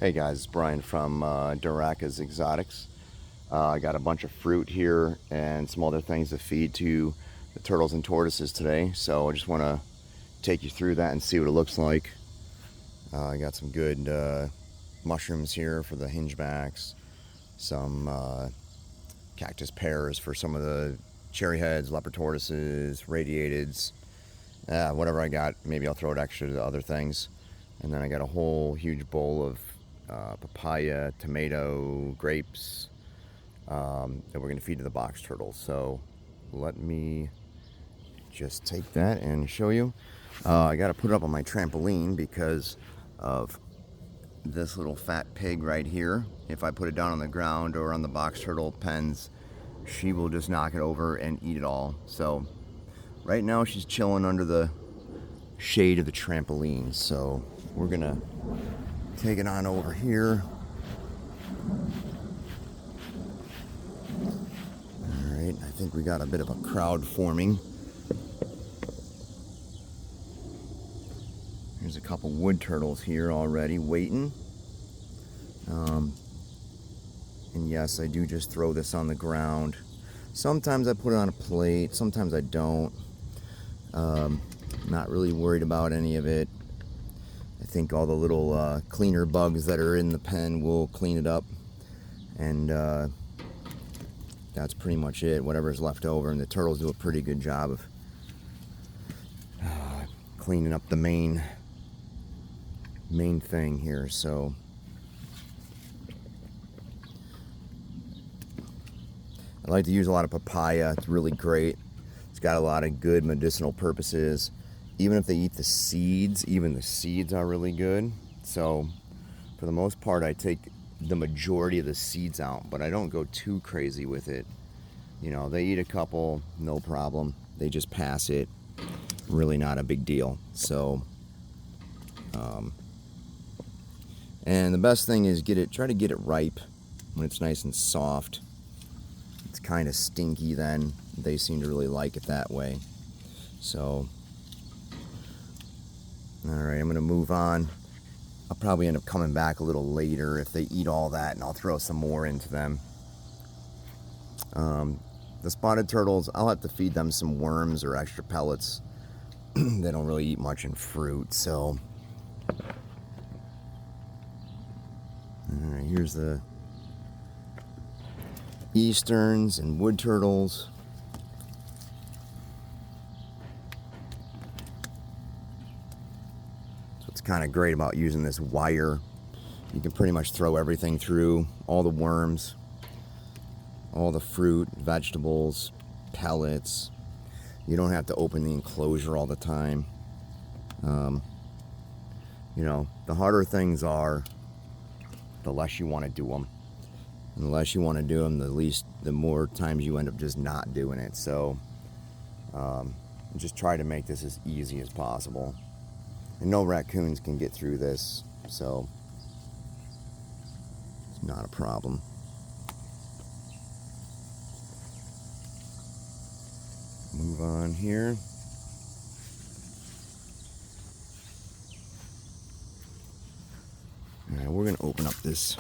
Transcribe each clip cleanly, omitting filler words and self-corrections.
Hey guys, it's Brian from Duraka's Exotics. I got a bunch of fruit here and some other things to feed to the turtles and tortoises today. So I just want to take you through that and see what it looks like. I got some good mushrooms here for the hingebacks, some cactus pears for some of the cherry heads, leopard tortoises, radiateds, whatever I got. Maybe I'll throw it extra to other things. And then I got a whole huge bowl of papaya, tomato, grapes that we're going to feed to the box turtles. So let me just take that and show you. I got to put it up on my trampoline because of this little fat pig right here. If I put it down on the ground or on the box turtle pens, she will just knock it over and eat it all. So right now she's chilling under the shade of the trampoline. So we're going to take it on over here. Alright, I think we got a bit of a crowd forming. There's a couple wood turtles here already waiting. And yes, I do just throw this on the ground. Sometimes I put it on a plate, sometimes I don't. Not really worried about any of it. I think all the little cleaner bugs that are in the pen will clean it up. And that's pretty much it, whatever's left over. And the turtles do a pretty good job of cleaning up the main thing here. So I like to use a lot of papaya. It's really great. It's got a lot of good medicinal purposes. Even if they eat the seeds, even the seeds are really good. So for the most part, I take the majority of the seeds out, but I don't go too crazy with it. You know, they eat a couple, no problem. They just pass it. Really not a big deal. So and the best thing is try to get it ripe when it's nice and soft. It's kind of stinky then. They seem to really like it that way. So, alright, I'm going to move on. I'll probably end up coming back a little later if they eat all that, and I'll throw some more into them. The spotted turtles, I'll have to feed them some worms or extra pellets. They don't really eat much in fruit, so... Alright, here's the easterns and wood turtles. So it's kind of great about using this wire. You can pretty much throw everything through, all the worms, all the fruit, vegetables, pellets. You don't have to open the enclosure all the time. You know, the harder things are, the less you want to do them. And the less you want to do them, the more times you end up just not doing it. So just try to make this as easy as possible. And no raccoons can get through this, so it's not a problem. Move on here. Alright, we're going to open up this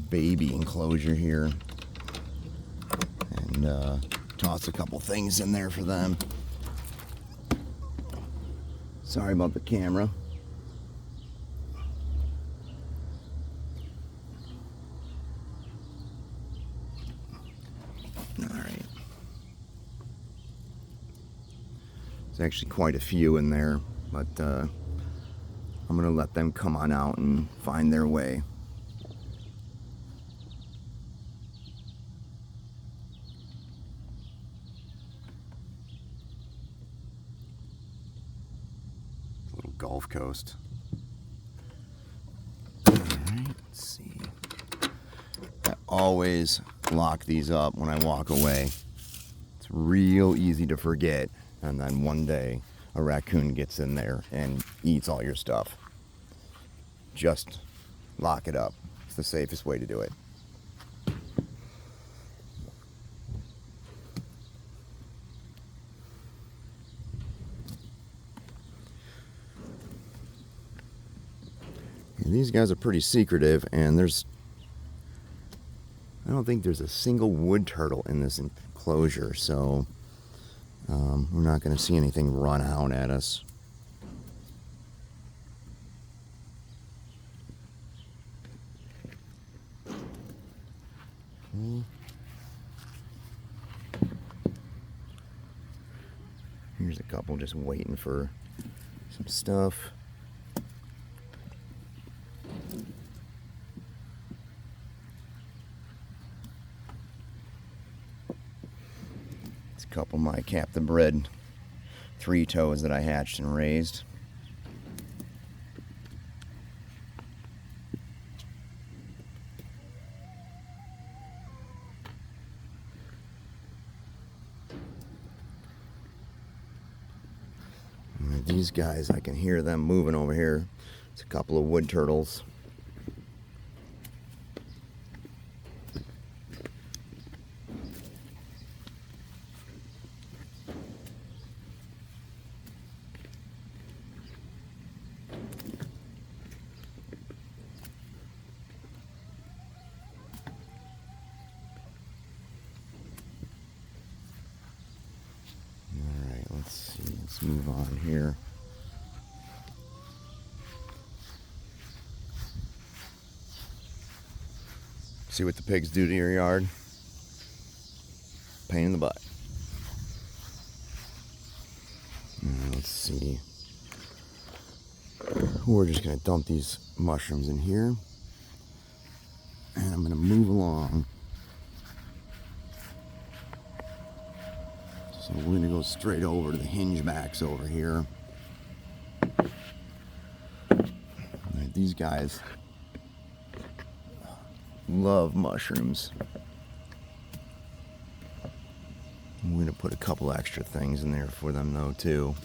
baby enclosure here and toss a couple things in there for them. Sorry about the camera. Alright. There's actually quite a few in there, but I'm going to let them come on out and find their way. Little Gulf Coast. Alright, let's see. I always lock these up when I walk away. It's real easy to forget, and then one day a raccoon gets in there and eats all your stuff. Just lock it up. It's the safest way to do it. These guys are pretty secretive, and I don't think there's a single wood turtle in this enclosure, so we're not going to see anything run out at us. Here's a couple just waiting for some stuff. It's a couple of my captive bred 3-toes that I hatched and raised. These guys, I can hear them moving over here. It's a couple of wood turtles. Let's see, let's move on here. See what the pigs do to your yard? Pain in the butt. Let's see. We're just going to dump these mushrooms in here. And I'm going to move along. So we're going to go straight over to the hingebacks over here. Right, these guys love mushrooms. I'm going to put a couple extra things in there for them though too.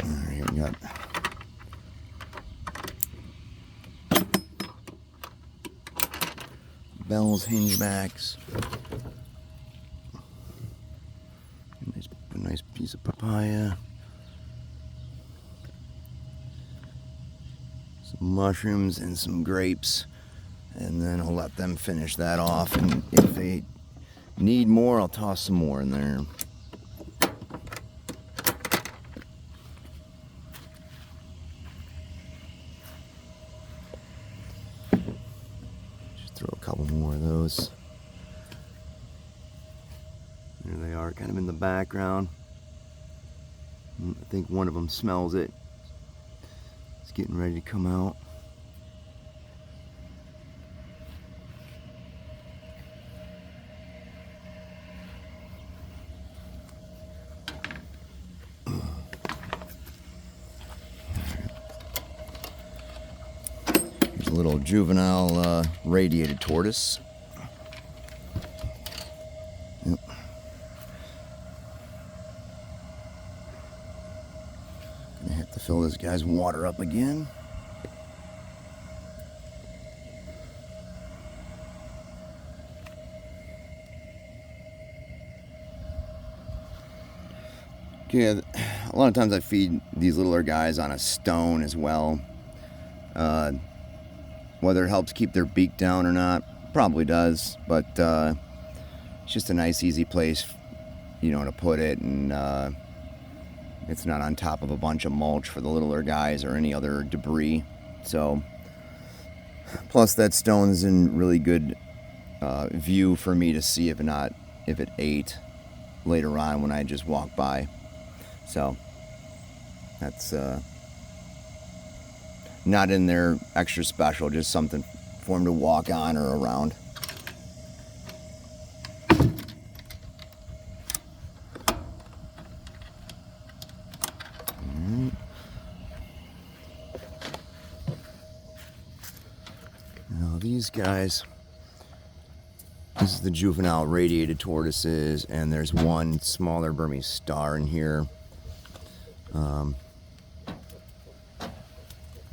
Alright, we got Bell's hingebacks. A nice piece of papaya. Some mushrooms and some grapes. And then I'll let them finish that off. And if they need more, I'll toss some more in there. Throw a couple more of those. There they are, kind of in the background. I think one of them smells it. It's getting ready to come out. Here's a little juvenile radiated tortoise. Yep. Gonna have to fill this guy's water up again. Yeah, a lot of times I feed these littler guys on a stone as well. Whether it helps keep their beak down or not, probably does, but it's just a nice, easy place, you know, to put it, and it's not on top of a bunch of mulch for the littler guys or any other debris. So, plus that stone's in really good view for me to see if it ate later on when I just walk by. So that's not in there extra special, just something for him to walk on or around. Now these guys, this is the juvenile radiated tortoises, and there's one smaller Burmese star in here. I'm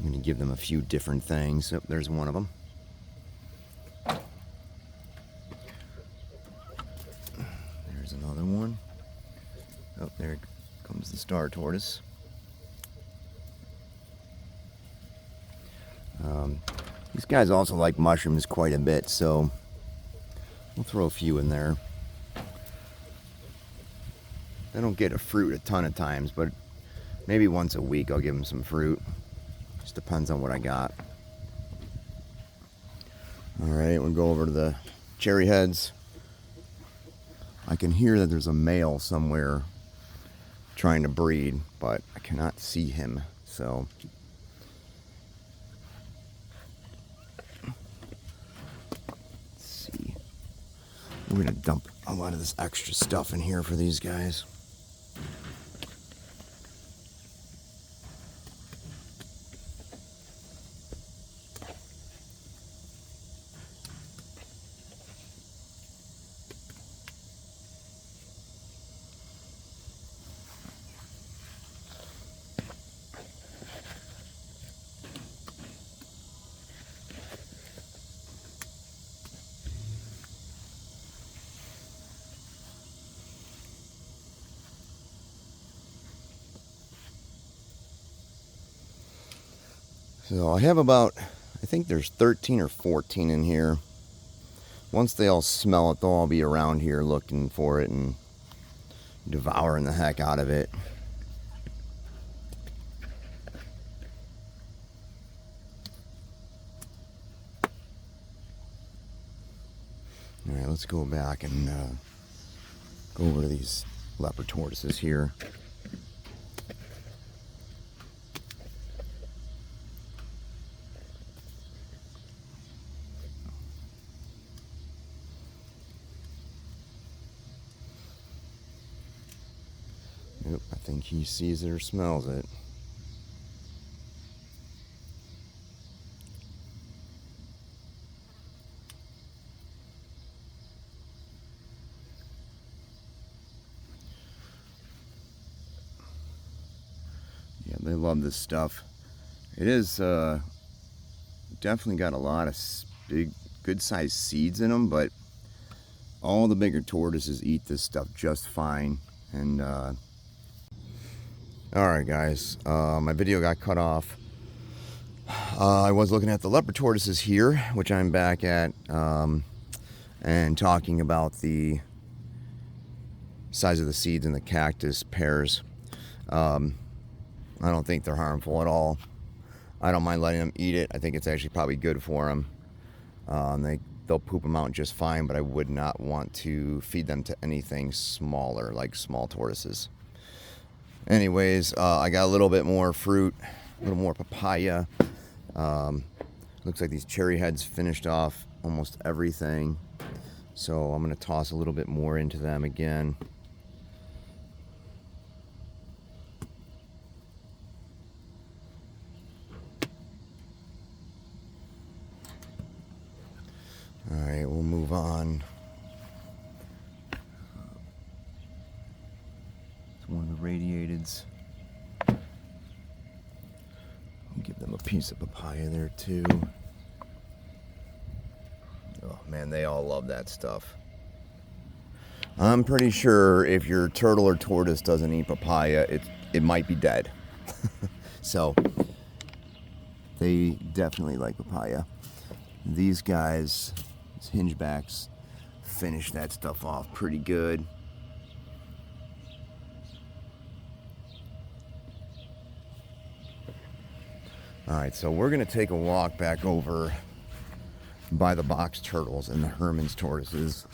going to give them a few different things. Oh, there's one of them. There's another There's the star tortoise. These guys also like mushrooms quite a bit, so we'll throw a few in there. They don't get a fruit a ton of times, but maybe once a week I'll give them some fruit. Just depends on what I got. Alright, we'll go over to the cherry heads. I can hear that there's a male somewhere trying to breed, but I cannot see him, so let's see. We're gonna dump a lot of this extra stuff in here for these guys. So I have about, I think there's 13 or 14 in here. Once they all smell it, they'll all be around here looking for it and devouring the heck out of it. Alright, let's go back and go over to these leopard tortoises here. Yep, I think he sees it or smells it. Yeah, they love this stuff. It is definitely got a lot of big, good-sized seeds in them, but all the bigger tortoises eat this stuff just fine. And alright guys, my video got cut off. I was looking at the leopard tortoises here, which I'm back at, and talking about the size of the seeds in the cactus pears. I don't think they're harmful at all. I don't mind letting them eat it. I think it's actually probably good for them. They'll poop them out just fine, but I would not want to feed them to anything smaller, like small tortoises. Anyways, I got a little bit more fruit, a little more papaya. Looks like these cherry heads finished off almost everything. So I'm going to toss a little bit more into them again. Alright, we'll move on. It's one of the radiateds. I'll give them a piece of papaya there too. Oh man, they all love that stuff. I'm pretty sure if your turtle or tortoise doesn't eat papaya, it might be dead. So, they definitely like papaya. These guys, these hingebacks, finish that stuff off pretty good. Alright, so we're going to take a walk back over by the box turtles and the Herman's tortoises.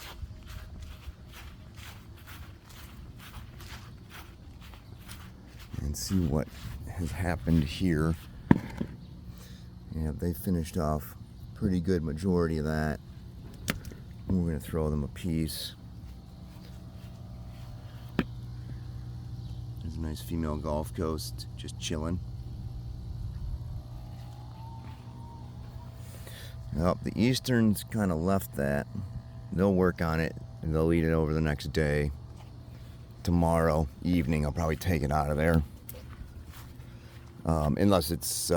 And see what has happened here. Yeah, they finished off pretty good majority of that. And we're going to throw them a piece. There's a nice female Gulf Coast just chilling. Well, the Easterns kind of left that. They'll work on it and they'll eat it over the next day. Tomorrow evening I'll probably take it out of there. Unless it's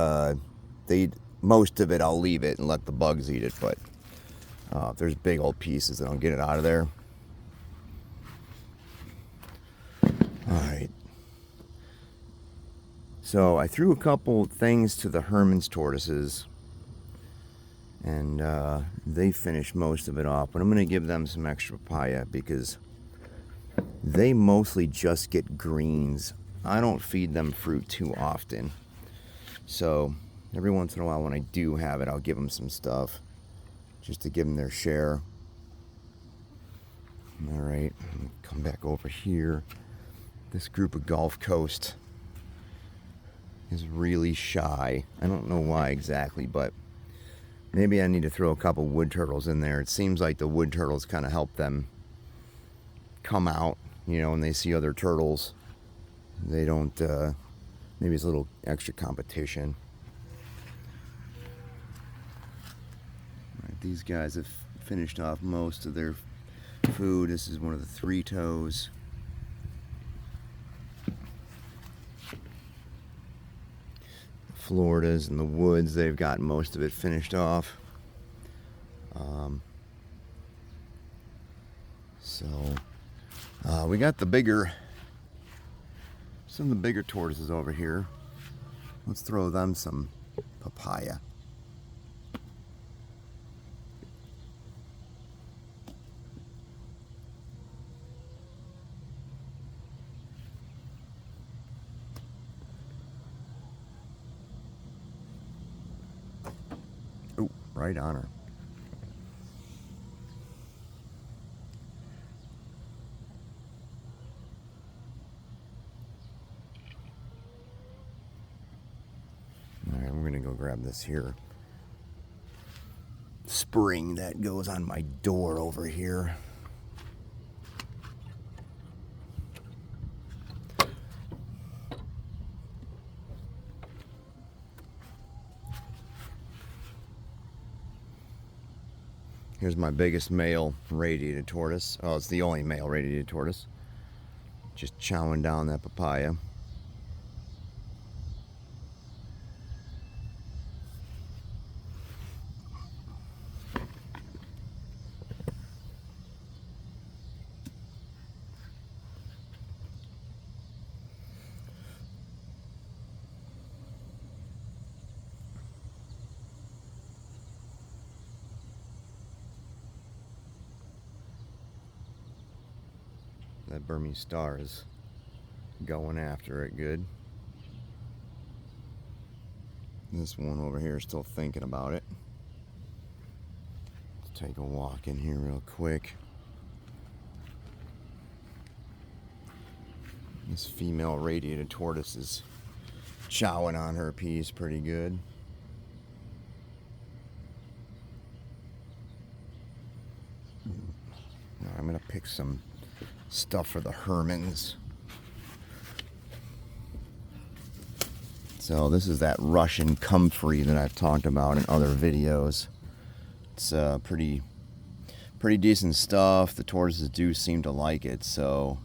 most of it I'll leave it and let the bugs eat it, but if there's big old pieces, then I'll get it out of there. Alright, So I threw a couple things to the Herman's tortoises, and they finished most of it off. But I'm going to give them some extra papaya because they mostly just get greens. I don't feed them fruit too often. So every once in a while when I do have it, I'll give them some stuff just to give them their share. All right, come back over here. This group of Gulf Coast is really shy. I don't know why exactly, but maybe I need to throw a couple wood turtles in there. It seems like the wood turtles kind of help them come out, you know, when they see other turtles. They don't, maybe it's a little extra competition. All right, these guys have finished off most of their food. This is one of the three toes. Floridas and the woods, they've got most of it finished off. We got some of the bigger tortoises over here. Let's throw them some papaya. Oh, right on her. All right, we're gonna go grab this here spring that goes on my door over here. Here's my biggest male radiated tortoise. Oh, it's the only male radiated tortoise. Just chowing down that papaya. That Burmese star is going after it good. This one over here is still thinking about it. Let's take a walk in here real quick. This female radiated tortoise is chowing on her piece pretty good. Now I'm gonna pick some stuff for the Hermans. So this is that Russian comfrey that I've talked about in other videos. It's pretty decent stuff. The tortoises do seem to like it, so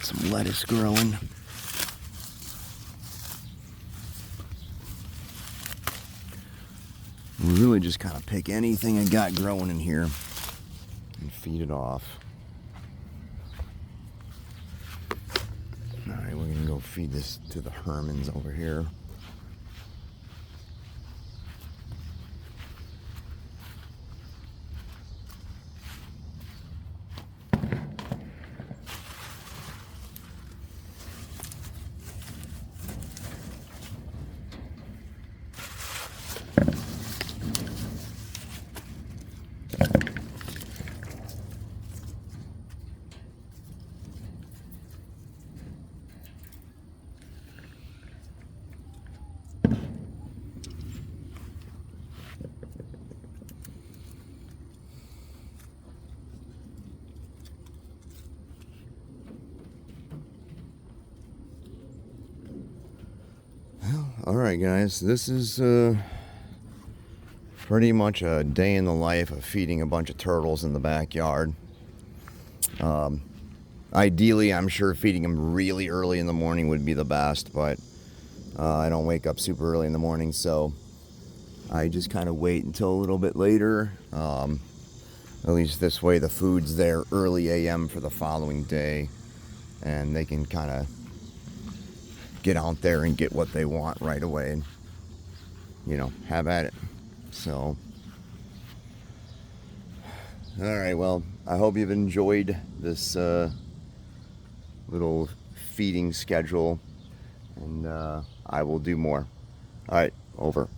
some lettuce growing. Really just kind of pick anything I got growing in here and feed it off. Alright, we're gonna go feed this to the Hermans over here. Alright guys, this is pretty much a day in the life of feeding a bunch of turtles in the backyard. Ideally, I'm sure feeding them really early in the morning would be the best, but I don't wake up super early in the morning, so I just kind of wait until a little bit later. At least this way the food's there early AM for the following day, and they can kind of get out there and get what they want right away and, you know, have at it. So, all right, well, I hope you've enjoyed this little feeding schedule, and I will do more. All right, over.